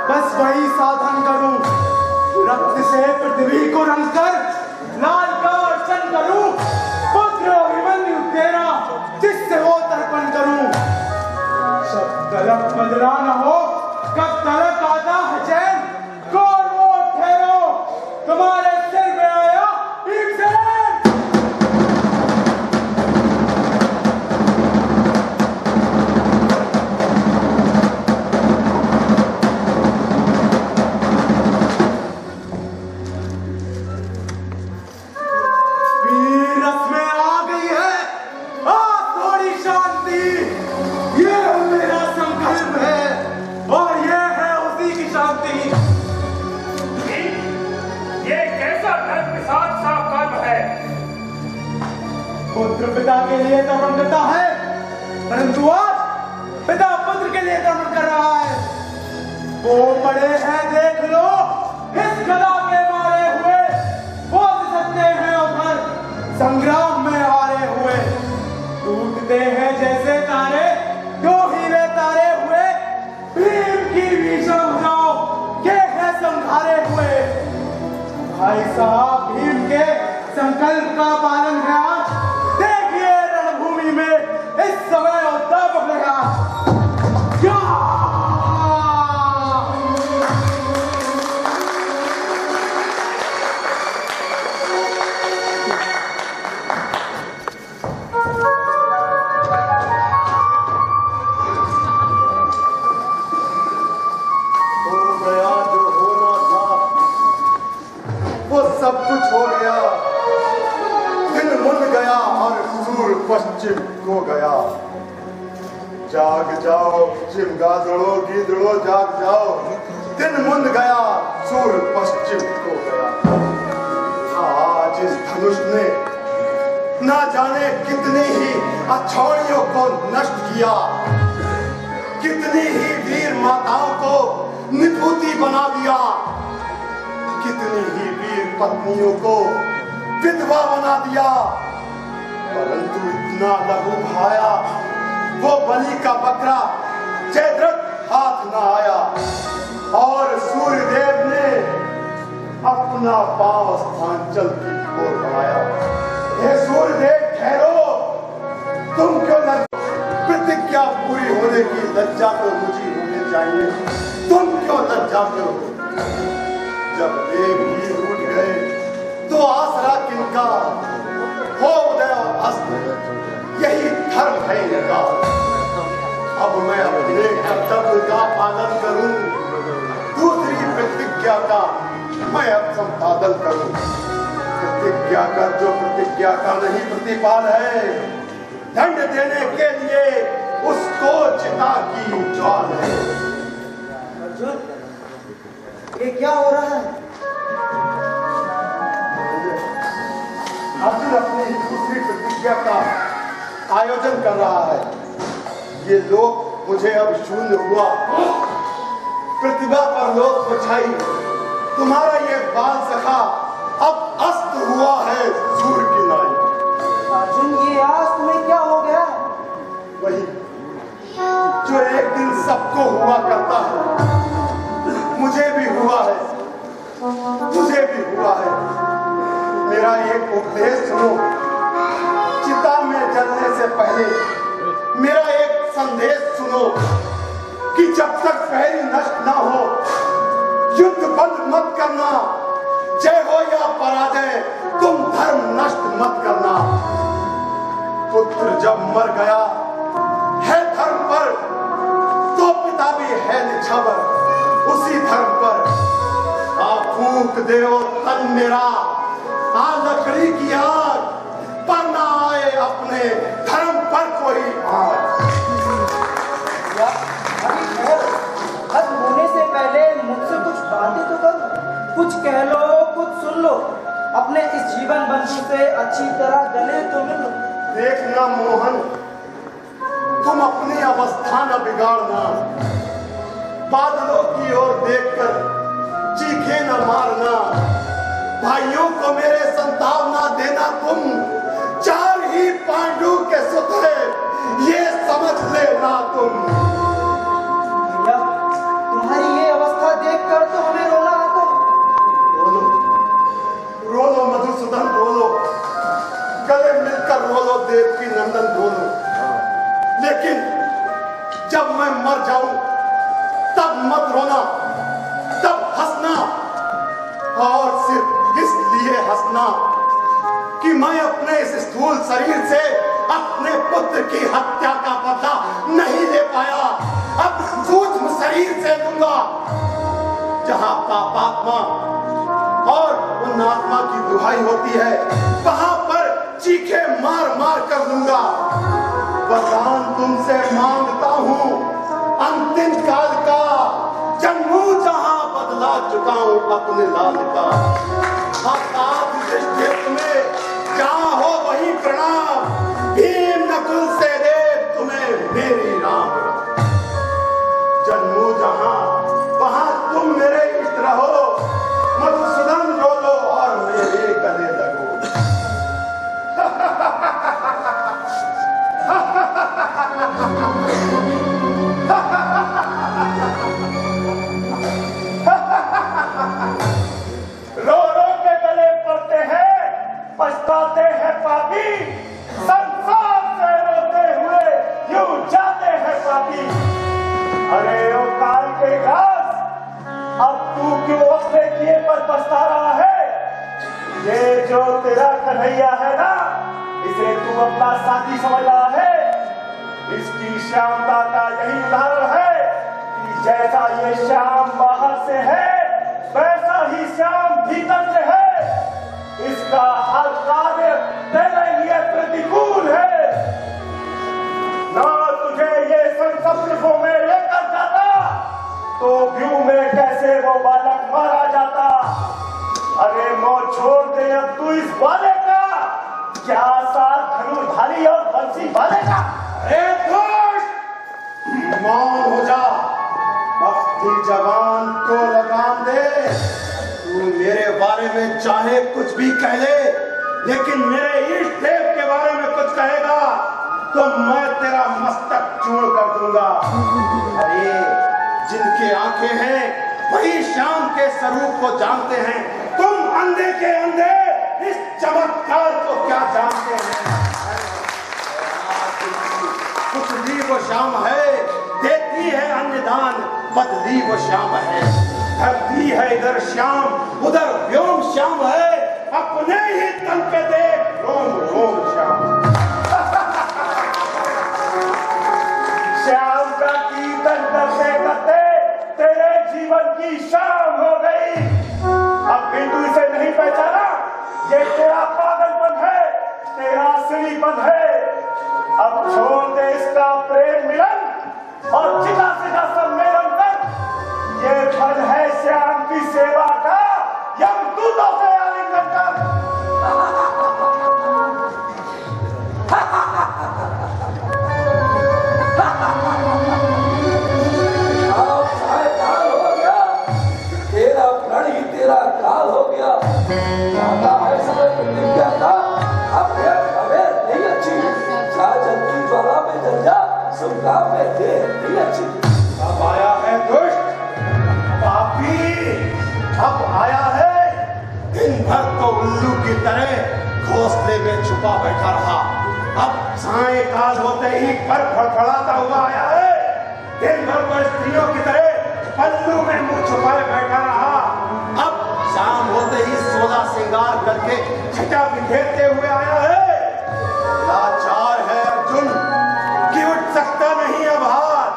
बस वही साधन करूं, रक्त से पृथ्वी को रंग कर लाल का अर्चन करूं, पुत्र अभिमन्यु तेरा जिससे वो तर्पण करूं। जब तलक बदला न हो कब तलक आता है चैन, कौन वो ठहरो तुम्हारे सिर में आया भीमसेन। पुत्र पिता के लिए तर्पण करता है, परंतु आज पिता पुत्र के लिए तर्पण कर रहा है। वो पड़े हैं देख लो इस गदा के मारे हुए, बोल सकते हैं उधर संग्राम में हारे हुए। टूटते हैं जैसे तारे, दो ही वे तारे हुए, भीम की भीषण भुजाओं के है संघारे हुए। भाई साहब भीम के संकल्प का पालन है आज, देखिए रणभूमि में इस समय उद्धव पकड़ेगा। हो गया जो होना था, वो सब कुछ हो गया। दिन मुड़ गया और सूर्य पश्चिम को गया। जाग जाओ चिमगादड़ो गीदड़ो जाग जाओ, दिन मुड़ गया सूर्य पश्चिम को गया। आज इस धनुष ने ना जाने कितनी ही अछौड़ियों को नष्ट किया, कितनी ही वीर माताओं को निपुती बना दिया, कितनी ही वीर पत्नियों को विधवा बना दिया। परंतु इतना लहू बहाया वो बलि का बकरा जयद्रथ हाथ न आया, और सूर्यदेव ने अपना पांव स्थांचल की ओर बढ़ाया। हे सूर्यदेव होने की लज्जा तो मुझे होनी चाहिए, तुम क्यों लज्जा करो? जब देव ही रूठ गए तो आसरा किनका? हो उदय और अस्त, यही धर्म है इनका। अब मैं अपने कर्तव्य का पालन करूं, दूसरी प्रतिज्ञा का मैं अब संपादन करूं। प्रतिज्ञा कर जो प्रतिज्ञा का नहीं प्रतिपाल है, दंड देने के लिए उसको चिता की ज्वाल है। अर्जुन, ये क्या हो रहा है? अर्जुन अपनी दूसरी प्रतिज्ञा का आयोजन कर रहा है। ये लोक मुझे अब शून्य हुआ, प्रतिभा पर लोक को छाई। तुम्हारा ये बाल सखा अब अस्त हुआ है सूर्य की नाई। अर्जुन, ये आज तुम्हें क्या हो गया? वही जो एक दिन सबको हुआ करता है, मुझे भी हुआ है, मुझे भी हुआ है। मेरा एक उपदेश सुनो, चिता में जलने से पहले मेरा एक संदेश सुनो कि जब तक पहली नष्ट ना हो, युद्ध बंद मत करना। जय हो या पराजय, तुम धर्म नष्ट मत करना। पुत्र जब मर गया है धर्म पर, तो पिता भी है निछावर उसी धर्म पर। आप फूंक दे और तन मेरा आ लकड़ी की आग, पर ना आए अपने धर्म पर कोई आग। अभी ठहरो, खत्म होने से पहले मुझसे कुछ बातें तो करो। कुछ कह लो, कुछ सुन लो। अपने इस जीवन बंधु से अच्छी तरह गले तो मिल लो। देखना मोहन, तुम अपनी अवस्था न बिगाड़ना। बादलों की ओर देखकर चीखे न मारना। भाइयों को मेरे संताप न देना तुम। चार ही पांडु के सुत है, ये समझ लेना तुम। भैया, तुम्हारी ये अवस्था देखकर तो हमें रोना आता है। रोलो, रोलो मधुसूदन रोलो, गले मिलकर रोलो देवकी नंदन रोलो। लेकिन जब मैं मर जाऊं तब मत रोना, तब हंसना। और सिर्फ इसलिए हंसना कि मैं अपने इस स्थूल शरीर से अपने पुत्र की हत्या का बदला नहीं ले पाया। अब सूक्ष्म शरीर से लूंगा, जहां पापात्मा और पुण्यात्मा की दुहाई होती है, वहां पर चीखे मार मार कर लूंगा। वरदान तुमसे मांगता हूं अंतिम काल का, जन्मू जहां बदला चुकाऊं अपने लाल का। आप दृष्टि में जहां हो वही प्रणाम, भीम नकुल से दे तुम्हें मेरी राम। जन्मू जहां वहां तुम मेरे इष्ट रहो, मधुसूदन रोलो और मेरे गले लगो। रो रो के गले पड़ते हैं, पछताते हैं पापी। संसार से रोते हुए यूं जाते हैं पापी। अरे ओ काल के घास, अब तू क्यों अपने किए पर पछता रहा है? ये जो तेरा कन्हैया है ना, इसे तू अपना साथी समझ रहा है। इसकी श्यामता का यही उदाहरण है कि जैसा ये श्याम बाहर से है, वैसा ही श्याम भीतर से है। इसका हर कार्य तेरे लिए प्रतिकूल है। ना तुझे ये संसप्तकों में लेकर जाता, तो व्यू में कैसे वो बालक मारा जाता। अरे मौत छोड़ दे अब तू इस वाले का, क्या साथ धनुर्धारी और बंसी वाले का। मौन हो जा, अपनी जवान को लगाम दे। तू मेरे बारे में चाहे कुछ भी कह ले, लेकिन मेरे इष्ट देव के बारे में कुछ कहेगा तो मैं तेरा मस्तक चूर कर दूंगा। अरे जिनकी आंखें हैं वही श्याम के स्वरूप को जानते हैं। तुम अंधे के अंधे इस चमत्कार को क्या जानते हैं? कुछ भी वो श्याम है बदली है अन्नदान, बदली वो श्याम है। धरती है इधर श्याम, उधर व्योम श्याम है, अपने ही तन पे देख रोम रोम श्याम। श्याम का कीर्तन करते करते तेरे जीवन की शाम हो गई। अब बिंदु से नहीं पहचाना, ये तेरा पागलपन है, तेरा असलीपन है। अब छोड़ दे इसका प्रेम मिलन और चिता सीधा सम्मेलन कर। ये फल है श्याम की सेवा का, यमदूतों से आलिंगन कर। तेरा प्रण ही तेरा काल हो गया। ज्यादा है समय प्रतिज्ञा था, अब अवेर नहीं अच्छी। साजन की ज्वाला में जल जा, सुनगा में देर नहीं अच्छी। अब आया है दुष्ट पापी, अब आया है। दिन भर तो उल्लू की तरह घोंसले में छुपा बैठा रहा, अब सायंकाल होते ही पर फड़फड़ाता हुआ आया है। दिन भर तो स्त्रियों की तरह पल्लू में मुंह छुपाए बैठा रहा, अब शाम होते ही सोलह श्रृंगार करके छटा बिखेरते हुए आया है। लाचार है अर्जुन कि उठ सकता नहीं अब हाथ।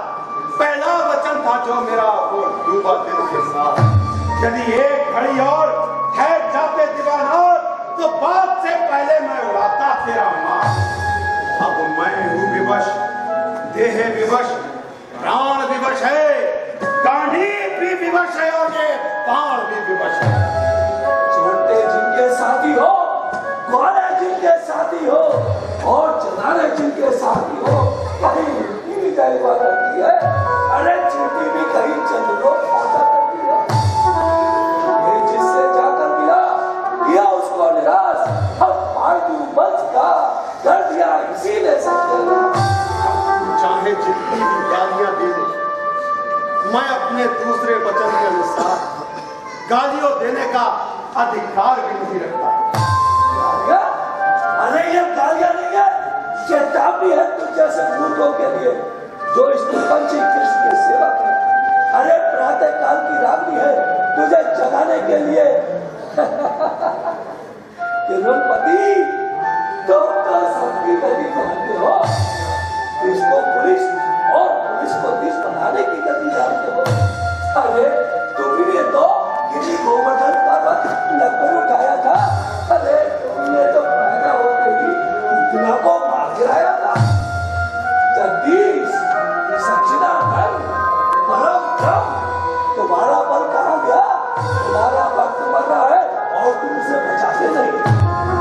पहला वचन था जो मेरा वो डूबा दिल के साथ। यदि एक घड़ी और ठहर जाते दीवानार, तो बात से पहले मैं उड़ाता तेरा मार। अब मैं हूँ विवश, देह विवश, प्राण विवश है, गांधी भी विवश है और ये बाण भी विवश है। छोटे जिनके साथी हो, ग्वाले जिनके साथी हो और चनारे जिनके साथी हो, कहीं उनकी भी गलबा करती है। अरे चींटी भी कहीं चंद लोग पहुंचा करती है। ये जिससे जाकर मिला किया उसको निराश, अब फालतू बंस का कर दिया इसीलिए सत्यानाश। चाहे जितनी भी गालियां दे दे, मैं अपने दूसरे वचन के अनुसार गालियों देने का अधिकार भी नहीं रखता। गालियां? अरे ये गालियां नहीं है, चेतावनी है तुझ जैसे मूर्खों के लिए जो इस पंछी कृष्ण की सेवा की। अरे प्रातः काल की रात्रि है तुझे जगाने के लिए। तिरुपति, तुम तो सबकी गति जानते हो, इसको पुलिस और पुलिस को देश बनाने की गति जानते हो। अरे तुमने तो किसी गोवर्धन पर्वत लकड़ उठाया था। अरे तुमने तो पैदा होते ही इतना को मार गिराया था। जगदीश, सच्चिदानंद, परम ब्रह्म, तुम्हारा बल कहाँ गया? तुम्हारा भक्त मर रहा है और तुम उसे बचाते नहीं।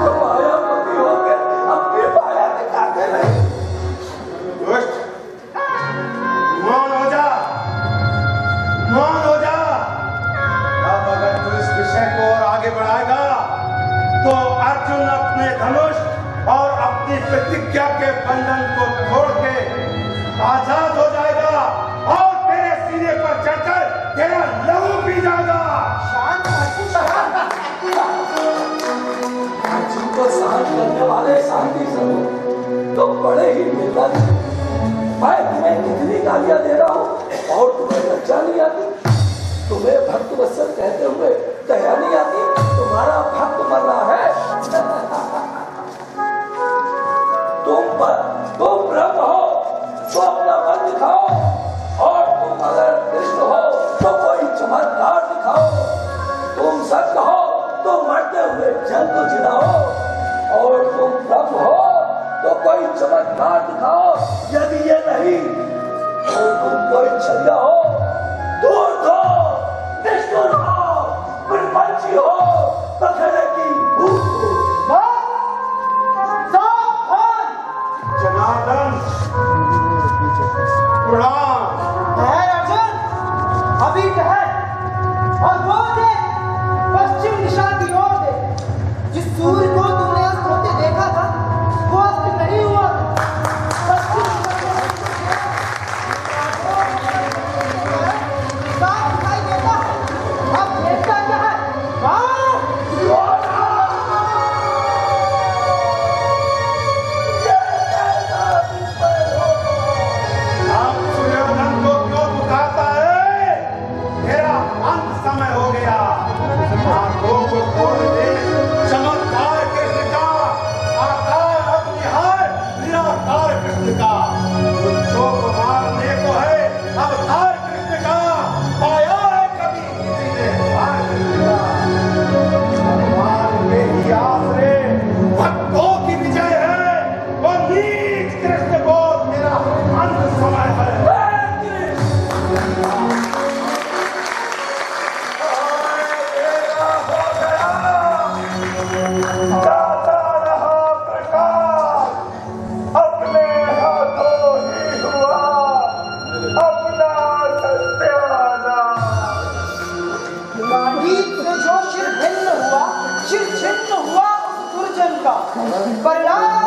तुम मायापति हो गए, अपनी माया दिखाते नहीं। दुष्ट, मौन हो जा, मौन हो जा। अब अगर तू इस विषय को और आगे बढ़ाएगा तो अर्जुन अपने धनुष और अपनी प्रतिज्ञा के बंधन को तोड़ के आजाद हो जाएगा और तेरे सीने पर चढ़कर तेरा लहू पी जाएगा। जिनको शांत करने वाले शांति स्वरूप तो बड़े ही निर्दय। मैं तुम्हें कितनी गालियां दे रहा हूँ और तुम्हें लज्जा नहीं आती। तुम्हें भक्त वत्सल कहते हुए दया नहीं आती। तुम्हारा भक्त मर रहा है। तुम ब्रह्म हो तो अपना बल दिखाओ, और तुम अगर कृष्ण हो तो कोई चमत्कार दिखाओ। तुम सत्य हो तो मरते हुए जल को जिलाओ, और तुम ब्रह्म हो तो कोई चमत्कार दिखाओ। यदि ये नहीं तो तुम कोई छलिया हो, दूर हो, निष्ठुर हो, पंछी हो, पखड़े की भूख हो। जनार्दन, प्रणाम। ठहर अर्जुन, अभी ठहर और वो देख, पश्चिम दिशा की ओर देख। जिस सूर्य को तुमने अस्त होते देखा था वो अस्त नहीं हुआ। पश्चिम साफ दिखाई देता है। अब देखता क्या है? आप सुर्योधन को क्यों आंखों को खोल दे चमत्कार कृष्ण का, आकार अपनिहार निराकार कृष्ण का, बुद्धों को मारने को है अवतार कृष्ण का, पाया है कभी किसी ने हार कृष्ण का। भगवान के ही आसरे भक्तों की विजय है, वो नीच कृष्ण को मेरा अंत समय है। जाता रहा प्रकाश, अपने हाथों ही हुआ अपना सत्यानाश। गांडीव से जो शिर भिन्न हुआ, शिर छिन्न हुआ उस दुर्जन का। परिणाम